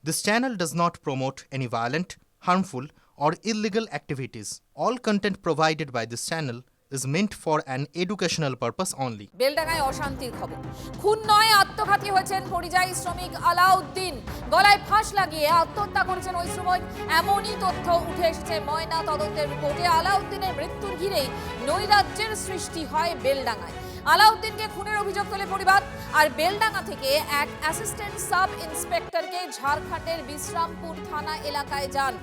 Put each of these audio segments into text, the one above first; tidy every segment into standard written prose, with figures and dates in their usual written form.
This channel does not promote any violent, harmful, or illegal activities. All content provided by this channel is meant for an educational purpose only. বেলডাঙায় অশান্তির খবর। খুন নয়, আত্মঘাতী হয়েছেন পরিযায়ী শ্রমিক আলাউদ্দিন। গলায় ফাঁস লাগিয়ে আত্মহত্যা করেছেন ওই শ্রমিক, এমনই তথ্য উঠে এসেছে ময়না তদন্তের রিপোর্টে। আলাউদ্দিনের মৃত্যুর ঘিরেই নৈরাজ্যের সৃষ্টি হয় বেলডাঙায়। আলাউদ্দিনকে খুনের অভিযোগ তোলে পরিবার, আর বেলডাঙা থেকে এক অ্যাসিস্ট্যান্ট সাব ইন্সপেক্টরকে ঝাড়খণ্ডের বিশ্রামপুর থানা এলাকায় যান।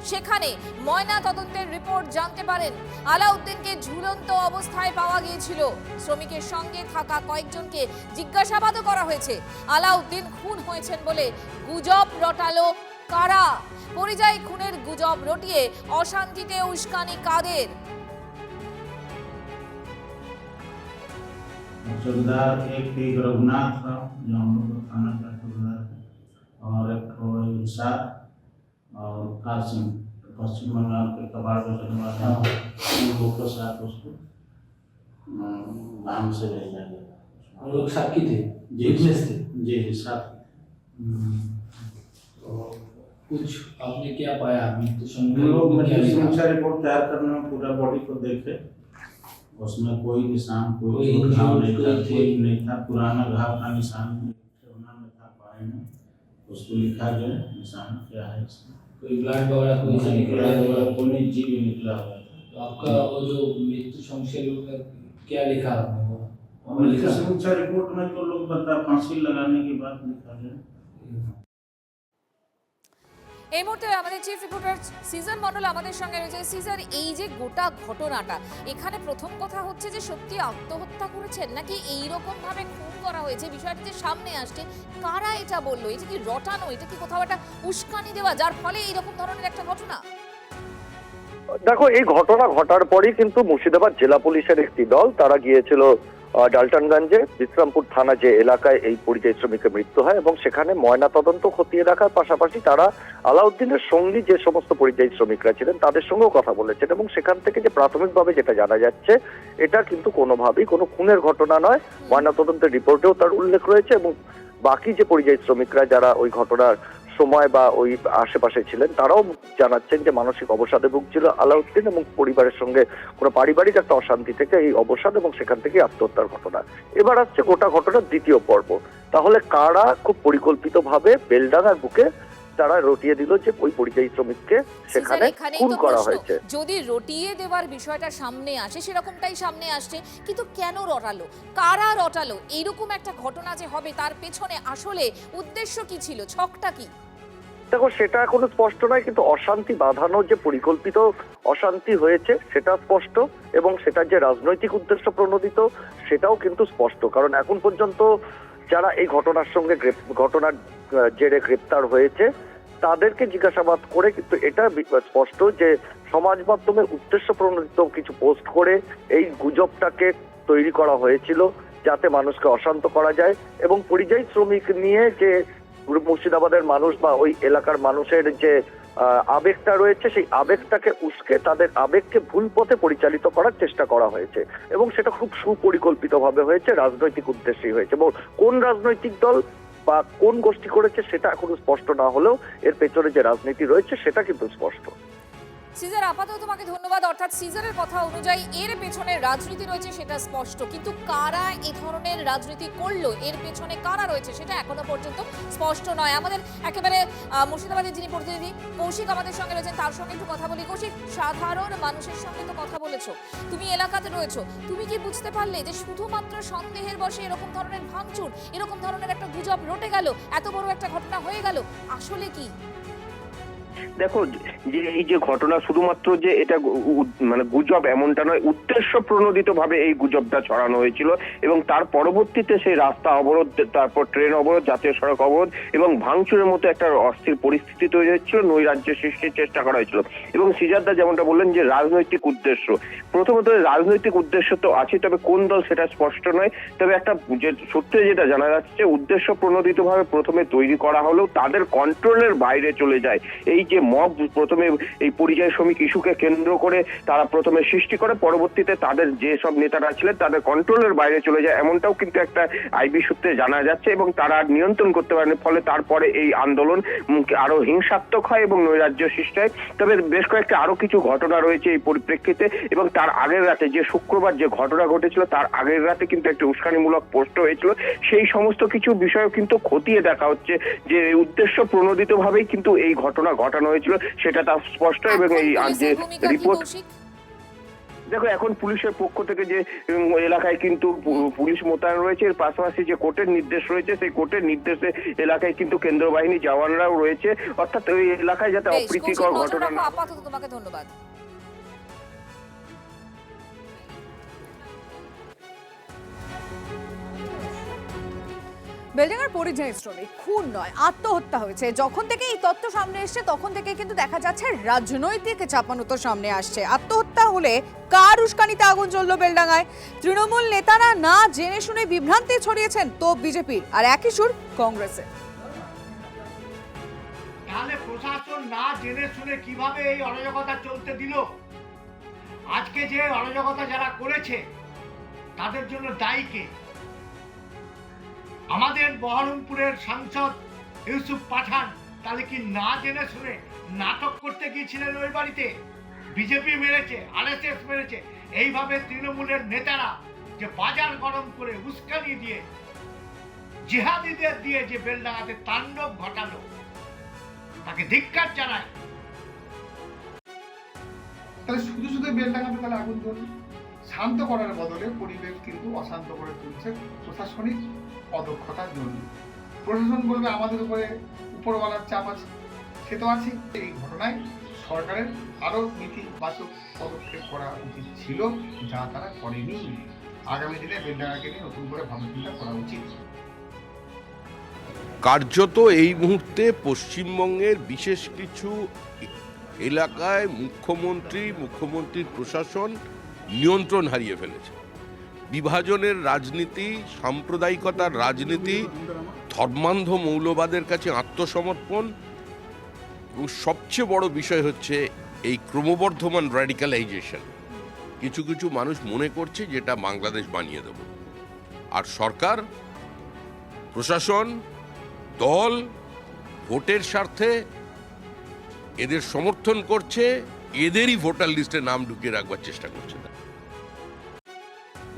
সেখানে ময়না তদন্তের রিপোর্ট জানতে পারেন আলাউদ্দিনকে ঝুলন্ত অবস্থায় পাওয়া গিয়েছিল। শ্রমিকের সঙ্গে থাকা কয়েকজনকে জিজ্ঞাসাবাদও করা হয়েছে। আলাউদ্দিন খুন হয়েছেন বলে গুজব রটালো কারা? পরিযায়ী খুনের গুজব রটিয়ে অশান্তিতে উস্কানি কাদের? चौकीदार एक थी रघुनाथ राव जो हम लोग का थाना का चौकीदार है, और एक इरशाद और कासिम पश्चिम बंगाल के कबाड़ में रहने वाला उन लोग के साथ उसको नाम से भेजा गया। हम लोग साथी थे, जी जी साथ। तो कुछ आपने क्या पाया? हम लोग मृत्यु रिपोर्ट तैयार करने में पूरा बॉडी को देखे, उसमें कोई निशान कोई घाव नहीं था, कोई नहीं था, पुराना घाव का निशान नहीं था पाए में, उसको लिखा गया निशान क्या है इसमें। कोई ब्लड वगैरह कोई से निकला होगा? कोई जी भी निकला हुआ था। तो आपका वो जो मृत्यु संशय में क्या लिखा आपने? वो लिखा मृत्यु रिपोर्ट में तो लोग बता फांसी लगाने की बात लिखा गया। এই মুহূর্তে আমাদের চিফ রিপোর্টার সিজন মন্ডল আমাদের সঙ্গে রয়েছে। সিজন, এই যে গোটা ঘটনাটা, এখানে প্রথম কথা হচ্ছে যে সত্যি আত্মহত্যা করেছেন নাকি এই রকম ভাবে খুন করা হয়েছে, বিষয়টা যে সামনে আসছে, কারা এটা বললো? এটা কি রটানো? এটা কি কোথাও একটা উস্কানি দেওয়া যার ফলে এইরকম ধরনের একটা ঘটনা? দেখো, এই ঘটনা ঘটার পরই কিন্তু মুর্শিদাবাদ জেলা পুলিশের একটি দল তারা গিয়েছিল ডালটনগঞ্জে বিশ্রামপুর থানা যে এলাকায় এই পরিযায়ী শ্রমিকের মৃত্যু হয়, এবং সেখানে ময়না তদন্ত খতিয়ে রাখার পাশাপাশি তারা আলাউদ্দিনের সঙ্গী যে সমস্ত পরিযায়ী শ্রমিকরা ছিলেন তাদের সঙ্গেও কথা বলেছেন, এবং সেখান থেকে যে প্রাথমিকভাবে যেটা জানা যাচ্ছে এটা কিন্তু কোনোভাবেই কোনো খুনের ঘটনা নয়। ময়না তদন্তের রিপোর্টেও তার উল্লেখ রয়েছে, এবং বাকি যে পরিযায়ী শ্রমিকরা যারা ওই ঘটনার সময় বা ওই আশেপাশে ছিলেন তারাও জানাচ্ছেন যে মানসিক অবসাদে ভুগছিল আলাউদ্দিন, এবং পরিবারের সঙ্গে কোনো পারিবারিক একটা অশান্তি থেকে এই অবসাদ এবং সেখান থেকে আত্মহত্যার ঘটনা। এবার আসছে গোটা ঘটনার দ্বিতীয় পর্ব। তাহলে কারা খুব পরিকল্পিতভাবে বেলডাঙার বুকে তারা রটিয়ে দিল যে ওই পরিযায়ী শ্রমিককে সেখানে খুন করা হয়েছে? যদি রটিয়ে দেওয়ার বিষয়টা সামনে আসে, সেরকমটাই সামনে আসছে, কিন্তু কেন রটালো, কারা রটালো? এইরকম একটা ঘটনা যে হবে তার পেছনে আসলে উদ্দেশ্য কি ছিল, ছকটা কি? দেখো, সেটা এখনো স্পষ্ট নয়, কিন্তু অশান্তি বাঁধানোর যে পরিকল্পিত অশান্তি হয়েছে সেটা স্পষ্ট, এবং সেটার যে রাজনৈতিক উদ্দেশ্য প্রণোদিত সেটাও কিন্তু স্পষ্ট। কারণ এখন পর্যন্ত যারা এই ঘটনার সঙ্গে ঘটনার জেরে গ্রেপ্তার হয়েছে তাদেরকে জিজ্ঞাসাবাদ করে কিন্তু এটা স্পষ্ট যে সমাজ মাধ্যমে উদ্দেশ্য প্রণোদিত কিছু পোস্ট করে এই গুজবটাকে তৈরি করা হয়েছিল যাতে মানুষকে অশান্ত করা যায়, এবং পরিযায়ী শ্রমিক নিয়ে যে মুর্শিদাবাদের মানুষ বা ওই এলাকার মানুষের যে আবেগটা রয়েছে সেই আবেগটাকে উস্কে তাদের আবেগকে ভুল পথে পরিচালিত করার চেষ্টা করা হয়েছে, এবং সেটা খুব সুপরিকল্পিতভাবে হয়েছে, রাজনৈতিক উদ্দেশ্যেই হয়েছে। এবং কোন রাজনৈতিক দল বা কোন গোষ্ঠী করেছে সেটা এখনো স্পষ্ট না হলেও এর পেছনে যে রাজনীতি রয়েছে সেটা কিন্তু স্পষ্ট। সিজার, আপাতত তোমাকে ধন্যবাদ। অর্থাৎ সিজারের কথা অনুযায়ী এর পেছনে রাজনীতি রয়েছে সেটা স্পষ্ট, কিন্তু কারা এই ধরনের রাজনীতি করলো, এর পেছনে কারা রয়েছে সেটা এখনো পর্যন্ত স্পষ্ট নয়। আমাদের একেবারে মুর্শিদাবাদের যিনি প্রতিনিধি কৌশিক আমাদের সঙ্গে রয়েছেন, তার সঙ্গে একটু কথা বলি। কৌশিক, সাধারণ মানুষের সঙ্গে তো কথা বলেছো, তুমি এলাকাতে রয়েছো, তুমি কি বুঝতে পারলে যে শুধুমাত্র সন্দেহের বশে এরকম ধরনের ভাঙচুর, এরকম ধরনের একটা গুজব রটে গেল, এত বড় একটা ঘটনা হয়ে গেল, আসলে কি? দেখো, যে এই যে ঘটনা শুধুমাত্র যে এটা মানে গুজব এমনটা নয়, উদ্দেশ্য প্রণোদিত ভাবে এই গুজবটা ছড়ানো হয়েছিল, এবং তার পরবর্তীতে সেই রাস্তা অবরোধ, তারপর ট্রেন অবরোধ, জাতীয় সড়ক অবরোধ এবং ভাঙচুরের মতো একটা অস্থির পরিস্থিতি তৈরি হচ্ছিল, নৈরাজ্য সৃষ্টির চেষ্টা করা হয়েছিল। এবং সিজারদা যেমনটা বললেন যে রাজনৈতিক উদ্দেশ্য, প্রথমত রাজনৈতিক উদ্দেশ্য তো আছে, তবে কোন দল সেটা স্পষ্ট নয়। তবে একটা যে সূত্রে যেটা জানা যাচ্ছে, উদ্দেশ্য প্রণোদিত ভাবে প্রথমে তৈরি করা হলেও তাদের কন্ট্রোলের বাইরে চলে যায়। এই যে মব প্রথমে এই পরিযায়ী শ্রমিক ইস্যুকে কেন্দ্র করে তারা প্রথমে সৃষ্টি করে, পরবর্তীতে তাদের যে সব নেতারা ছিলেন তাদের কন্ট্রোলের বাইরে চলে যায়, এমনটাও কিন্তু একটা আইবি সূত্রে জানা যাচ্ছে এবং তারা নিয়ন্ত্রণ করতে পারেন। ফলে তারপরে এই আন্দোলন আরো হিংসাত্মক হয় এবং নৈরাজ্য সৃষ্টি হয়। তবে বেশ কয়েকটা আরো কিছু ঘটনা রয়েছে এই পরিপ্রেক্ষিতে, এবং তার আগের রাতে যে শুক্রবার যে ঘটনা ঘটেছিল তার আগের রাতে কিন্তু একটা উস্কানিমূলক পোস্ট হয়েছিল। সেই সমস্ত কিছু বিষয় কিন্তু খতিয়ে দেখা হচ্ছে যে উদ্দেশ্য প্রণোদিতভাবেই কিন্তু এই ঘটনা ঘটানো হয়েছিল, সেটা তার স্পষ্ট। এবং এই যে রিপোর্ট, দেখো এখন পুলিশের পক্ষ থেকে যে এলাকায় কিন্তু পুলিশ মোতায়েন রয়েছে, এর পাশাপাশি যে কোর্টের নির্দেশ রয়েছে সেই কোর্টের নির্দেশে এলাকায় কিন্তু কেন্দ্র বাহিনী জওয়ানরাও রয়েছে, অর্থাৎ ওই এলাকায় যাতে অপ্রীতিকর ঘটনা না। আপাতত তোমাকে ধন্যবাদ। বেলডাঙ্গার পরিযায়ী শ্রমিক খুন নয় আত্মহত্যা হয়েছে। যখন থেকে এই তথ্য সামনে এসছে তখন থেকে কিন্তু দেখা যাচ্ছে রাজনৈতিক চাপানো তো সামনে আসছে। আত্মহত্যা হলে কার উস্কানিতে আগুন জ্বললো বেলডাঙ্গায়? তৃণমূল নেতারা না জেনে শুনে বিভ্রান্তি ছড়িয়েছেন তো বিজেপির, আর একই সুর কংগ্রেসের। তাহলে প্রশাসন না জেনে শুনে কিভাবে এই অরাজকতা চলতে দিল? আজকে যে অরাজকতা যারা করেছে তাদের জন্য দায়ী কে? আমাদের বহরমপুরের সাংসদ ইউসুফ পাঠান তাহলে কি না জেনে শুনে নাটক করতে গিয়েছিলেন ওই বাড়িতে? বিজেপি মেরেছে, আরএসএস মেরেছে, এইভাবে তৃণমূলের নেতারা যে বাজার গরম করে উস্কানি দিয়ে জিহাদিদের দিয়ে যে বেলডাঙ্গাতে তাণ্ডব ঘটালো তাকে ধিক্কার জানায়। তাহলে শুধু শুধু বেলডাঙ্গাতে তাহলে আগুন জ্বলছে, শান্ত করার বদলে পরিবেশ কিন্তু অশান্ত করে তুলছে প্রশাসনিক অদক্ষতার জন্য। প্রশাসন বলবে আমাদের উপরে উপরওয়ালার চাপ আছে, সে তো আছে। এই ঘটনায় সরকারের আরো নীতিবাচক পদক্ষেপ করা উচিত ছিল, যা তারা করেনি। আগামী দিনে বেলডাঙ্গাকে নিয়ে নতুন করে ভাবনা করা উচিত। কার্যত এই মুহূর্তে পশ্চিমবঙ্গের বিশেষ কিছু এলাকায় মুখ্যমন্ত্রীর প্রশাসন নিয়ন্ত্রণ হারিয়ে ফেলেছে। বিভাজনের রাজনীতি, সাম্প্রদায়িকতার রাজনীতি, ধর্মান্ধ মৌলবাদের কাছে আত্মসমর্পণ, এবং সবচেয়ে বড় বিষয় হচ্ছে এই ক্রমবর্ধমান র্যাডিক্যালাইজেশন। কিছু কিছু মানুষ মনে করছে যেটা বাংলাদেশ বানিয়ে দেব, আর সরকার, প্রশাসন, দল ভোটের স্বার্থে এদের সমর্থন করছে, এদেরই ভোটার লিস্টে নাম ঢুকিয়ে রাখবার চেষ্টা করছে।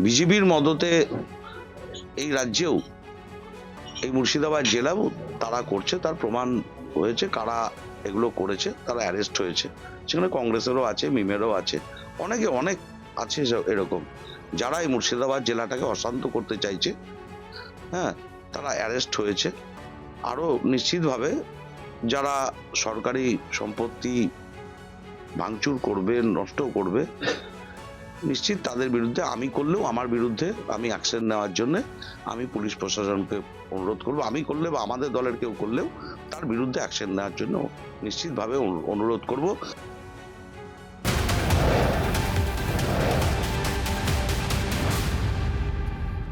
বিজেপির মদতে এই রাজ্যেও এই মুর্শিদাবাদ জেলাও তারা করছে, তার প্রমাণ হয়েছে। কারা এগুলো করেছে তারা অ্যারেস্ট হয়েছে। সেখানে কংগ্রেসেরও আছে, মিমেরও আছে, অনেক আছে এরকম যারা এই মুর্শিদাবাদ জেলাটাকে অশান্ত করতে চাইছে। হ্যাঁ, তারা অ্যারেস্ট হয়েছে। আরও নিশ্চিতভাবে যারা সরকারি সম্পত্তি ভাঙচুর করবে, নষ্ট করবে, নিশ্চিত তাদের বিরুদ্ধে আমি করলেও আমার বিরুদ্ধে আমি অ্যাকশন নেওয়ার জন্য আমি পুলিশ প্রশাসনকে অনুরোধ করব। আমি করলে বা আমাদের দলের কেউ করলেও তার বিরুদ্ধে অ্যাকশন নেওয়ার জন্য নিশ্চিতভাবে অনুরোধ করব।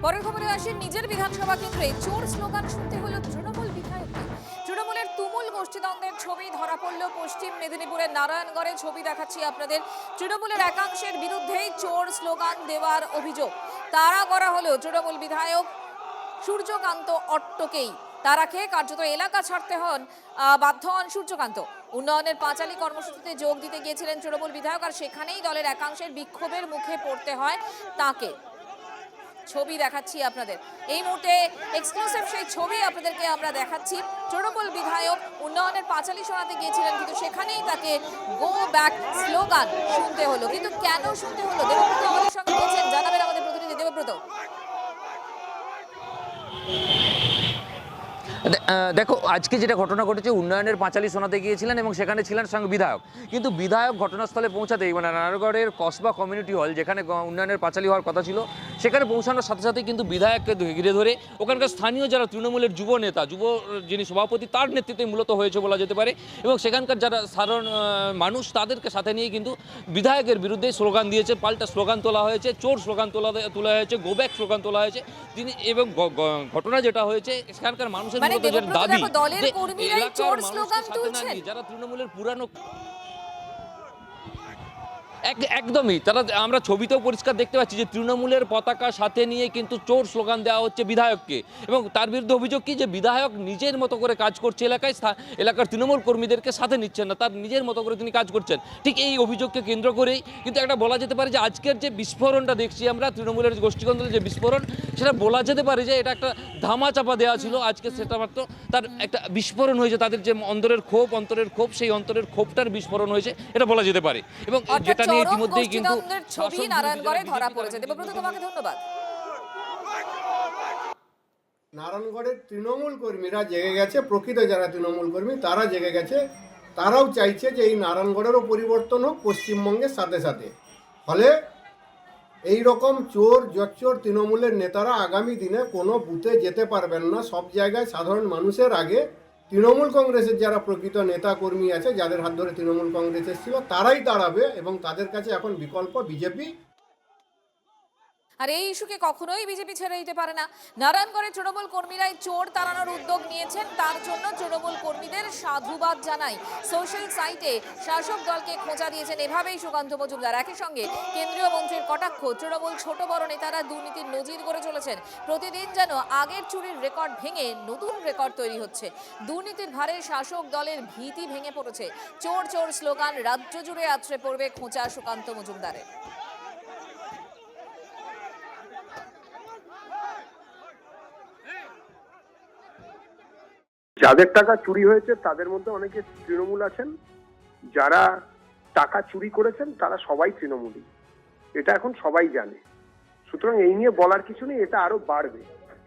পরের খবরে আসেন, নিজের বিধানসভা কেন্দ্রে চোর স্লোগান শুনতে হলো তৃণমূল বিধায়ককে। তৃণমূলের তুমুল গোষ্ঠীদ্বন্দ্বের ছবি ধরা পড়ল পশ্চিম মেদিনীপুরের নারায়ণগড়ে। ছবি দেখাচ্ছি আপনাদের। তৃণমূলের একাংশের বিরুদ্ধেই চোর স্লোগান দেওয়ার অভিযোগ তাড়া করা হলো তৃণমূল বিধায়ক সূর্যকান্ত অট্টকেই। তারা খেয়ে কার্যত এলাকা ছাড়তে বাধ্য হন সূর্যকান্ত। উন্নয়নের পাঁচালী কর্মসূচিতে যোগ দিতে গিয়েছিলেন তৃণমূল বিধায়ক, আর সেখানেই দলের একাংশের বিক্ষোভের মুখে পড়তে হয় তাকে। ছবি দেখাচ্ছি আপনাদের এই মুহূর্তে, এক্সক্লুসিভ সেই ছবি আপনাদেরকে আমরা দেখাচ্ছি। তৃণমূল বিধায়ক উন্নয়নের পাঁচালী শোনাতে গিয়েছিলেন, কিন্তু সেখানেই তাকে গো ব্যাক স্লোগান শুনতে হলো। কিন্তু কেন শুনতে হলো? দেবব্রত আমাদের সঙ্গে রয়েছেন, জানাবেন আমাদের প্রতিনিধি দেবব্রত। দেখো, আজকে যেটা ঘটনা ঘটেছে, উন্নয়নের পাঁচালী শোনাতে গিয়েছিলেন এবং সেখানে ছিলেন সঙ্গে বিধায়ক। কিন্তু বিধায়ক ঘটনাস্থলে পৌঁছাতেই নারায়ণগড়ের কসবা কমিউনিটি হল, যেখানে উন্নয়নের পাঁচালী হওয়ার কথা ছিল, সেখানে পৌঁছানোর সাথে সাথেই কিন্তু বিধায়ককে ঘিরে ধরে ওখানকার স্থানীয় যারা তৃণমূলের যুব নেতা, যিনি সভাপতি, তার নেতৃত্বে মূলত হয়েছে বলা যেতে পারে। এবং সেখানকার যারা সাধারণ মানুষ, তাদেরকে সাথে নিয়ে কিন্তু বিধায়কের বিরুদ্ধে স্লোগান দিয়েছে, পাল্টা স্লোগান তোলা হয়েছে, চোর স্লোগান তোলা হয়েছে, গো ব্যাক স্লোগান তোলা হয়েছে। এবং ঘটনা যেটা হয়েছে, সেখানকার মানুষের কর্মীদের সুব্রত, দাবি দেখো, দলের যে কর্মীরাই এলাকার চোর মানুষকে স্লোগান সাথে না তুলছেন। নিয়ে যারা তৃণমূলের পুরানো একদমই তারা, আমরা ছবিতেও পরিষ্কার দেখতে পাচ্ছি যে তৃণমূলের পতাকা সাথে নিয়ে কিন্তু চোর স্লোগান দেওয়া হচ্ছে বিধায়ককে, এবং তার বিরুদ্ধে অভিযোগ কি যে বিধায়ক নিজের মতো করে কাজ করছে এলাকায়, এলাকার তৃণমূল কর্মীদেরকে সাথে নিচ্ছেন না, তার নিজের মতো করে তিনি কাজ করছেন। ঠিক এই অভিযোগকে কেন্দ্র করেই কিন্তু একটা বলা যেতে পারে যে আজকের যে বিস্ফোরণটা দেখছি আমরা, তৃণমূলের গোষ্ঠীকন্দলের যে বিস্ফোরণ, সেটা বলা যেতে পারে যে এটা একটা ধামাচাপা দেওয়া ছিল, আজকে সেটা মাত্র তার একটা বিস্ফোরণ হয়েছে, তাদের যে অন্তরের ক্ষোভ সেই অন্তরের ক্ষোভটার বিস্ফোরণ হয়েছে, এটা বলা যেতে পারে। এবং যেটা নিয়ে ইতিমধ্যেই কিন্তু ছবি নারায়ণগড়ে ধরা পড়েছে। দেবব্রত, তোমাকে ধন্যবাদ। নারায়ণগড়ের তৃণমূল কর্মীরা জেগে গেছে, প্রকৃত যারা তৃণমূল কর্মী তারা জেগে গেছে, তারাও চাইছে যে এই নারায়ণগড়েরও পরিবর্তন হোক পশ্চিমবঙ্গের সাথে সাথে। ফলে এই রকম চোর জচ্চোর তৃণমূলের নেতারা আগামী দিনে কোনো বুথে যেতে পারবেন না। সব জায়গায় সাধারণ মানুষের আগে তৃণমূল কংগ্রেসের যারা প্রকৃত নেতা কর্মী আছে, যাদের হাত ধরে তৃণমূল কংগ্রেস এসেছিল, তারাই দাঁড়াবে এবং তাদের কাছে এখন বিকল্প বিজেপি। আর এই ইস্যুকে কখনোই বিজেপি ছেড়ে দিতে পারে না। নারায়ণগড়ে তৃণমূল কর্মীরাই চোর তাড়ানোর উদ্যোগ নিয়েছেন, তার জন্য তৃণমূল কর্মীদের সাধুবাদ জানাই। সোশ্যাল সাইটে শাসক দলকে খোঁচা দিয়েছেন এভাবেই সুকান্ত মজুমদার। একই সঙ্গে কেন্দ্রীয় মন্ত্রীর কটাক্ষ, তৃণমূল ছোট বড় নেতারা দুর্নীতির নজির গড়ে চলেছেন। প্রতিদিন যেন আগের চুরির রেকর্ড ভেঙে নতুন রেকর্ড তৈরি হচ্ছে। দুর্নীতির ভারে শাসক দলের ভীতি ভেঙে পড়েছে। চোর চোর স্লোগান রাজ্য জুড়ে আছড়ে পড়বে খোঁচা সুকান্ত মজুমদারের। যাদের টাকা চুরি হয়েছে তাদের মধ্যে অনেকে তৃণমূল আছেন, যারা টাকা চুরি করেছেন তারা সবাই তৃণমূলী, এটা এখন সবাই জানে। সুতরাং এই নিয়ে বলার কিছু নেই, এটা আরো বাড়বে,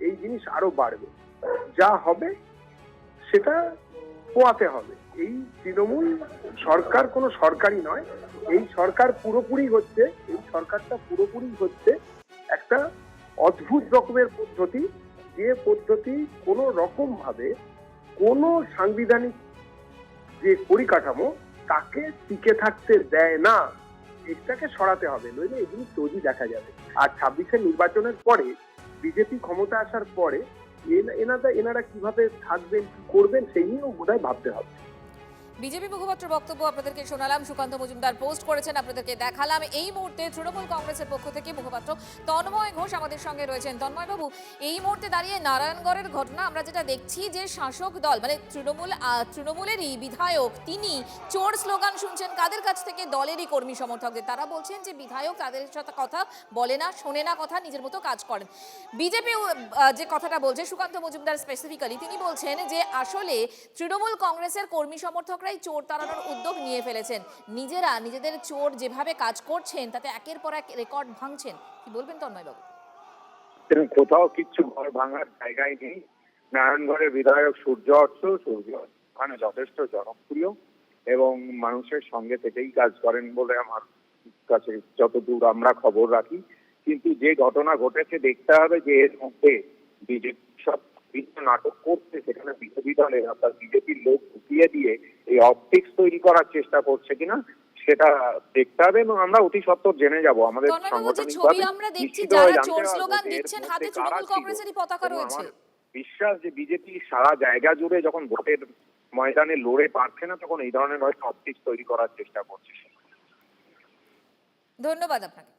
এই জিনিস আরো বাড়বে। যা হবে সেটা পোয়াতে হবে। এই তৃণমূল সরকার কোনো সরকারই নয়, এই সরকার পুরোপুরি হচ্ছে, এই সরকারটা পুরোপুরি হচ্ছে একটা অদ্ভুত রকমের পদ্ধতি, যে পদ্ধতি কোনো রকম ভাবে কোনো সাংবিধানিক যে পরিকাঠামো তাকে টিকে থাকতে দেয় না। এটাকে সরাতে হবে, নইলে এগুলি তৈরি দেখা যাবে। আর 26-এর নির্বাচনের পরে বিজেপি ক্ষমতা আসার পরে এনারা কিভাবে থাকবেন, কি করবেন, সেই নিয়েও বোধহয় ভাবতে হবে। বিজেপি মুখপাত্রের বক্তব্য আপনাদেরকে শোনালাম, সুকান্ত মজুমদার পোস্ট করেছেন, আপনাদেরকে দেখালাম। এই মুহূর্তে তৃণমূল কংগ্রেসের পক্ষ থেকে মুখপাত্র তন্ময় ঘোষ আমাদের সঙ্গে রয়েছেন। তন্ময় বাবু, এই মুহূর্তে দাঁড়িয়ে নারায়ণগড়ের ঘটনা আমরা যেটা দেখছি যে শাসক দল মানে তৃণমূলেরই বিধায়ক তিনি চোর স্লোগান শুনছেন কাদের কাছ থেকে? দলেরই কর্মী সমর্থকদের। তারা বলছেন যে বিধায়ক তাদের সাথে কথা বলে না, শোনে না কথা, নিজের মতো কাজ করেন। বিজেপি যে কথাটা বলছে সুকান্ত মজুমদার স্পেসিফিক্যালি, তিনি বলছেন যে আসলে তৃণমূল কংগ্রেসের কর্মী সমর্থকরা চোর তাড়ানোর উদ্যোগ নিয়ে ফেলেছেন, নিজেরা নিজেদের চোর যেভাবে কাজ করছেন তাতে একের পর এক রেকর্ড ভাঙছেন। কি বলবেন তন্ময় বাবু? কোথাও কিচ্ছু ঘর ভাঙার জায়গায় নেই। নারায়ণগড়ের বিধায়ক সূর্য ওখানে যথেষ্ট জনপ্রিয় এবং মানুষের সঙ্গে থেকেই কাজ করেন বলে আমার কাছে যতদূর আমরা খবর রাখি। কিন্তু যে ঘটনা ঘটেছে দেখতে হবে যে এর মধ্যে বিজেপি সব নাটক করছে, সেখানে বিরোধী দলের অর্থাৎ বিজেপির লোক ঢুকিয়ে দিয়ে এই অপটিক্স তৈরি করার চেষ্টা করছে কিনা সেটা দেখতে হবে এবং আমরা অতি সত্বর জেনে যাব। আমাদের ছবি আমরা দেখছি যারা চোর স্লোগান দিচ্ছেন হাতে তৃণমূল কংগ্রেসেরই পতাকা রয়েছে। বিশ্বাস যে বিজেপি সারা জায়গা জুড়ে যখন ভোটের ময়দানে লড়ে পারছে না তখন এই ধরনের হয়তো অপটিক্স তৈরি করার চেষ্টা করছে। ধন্যবাদ আপনাকে।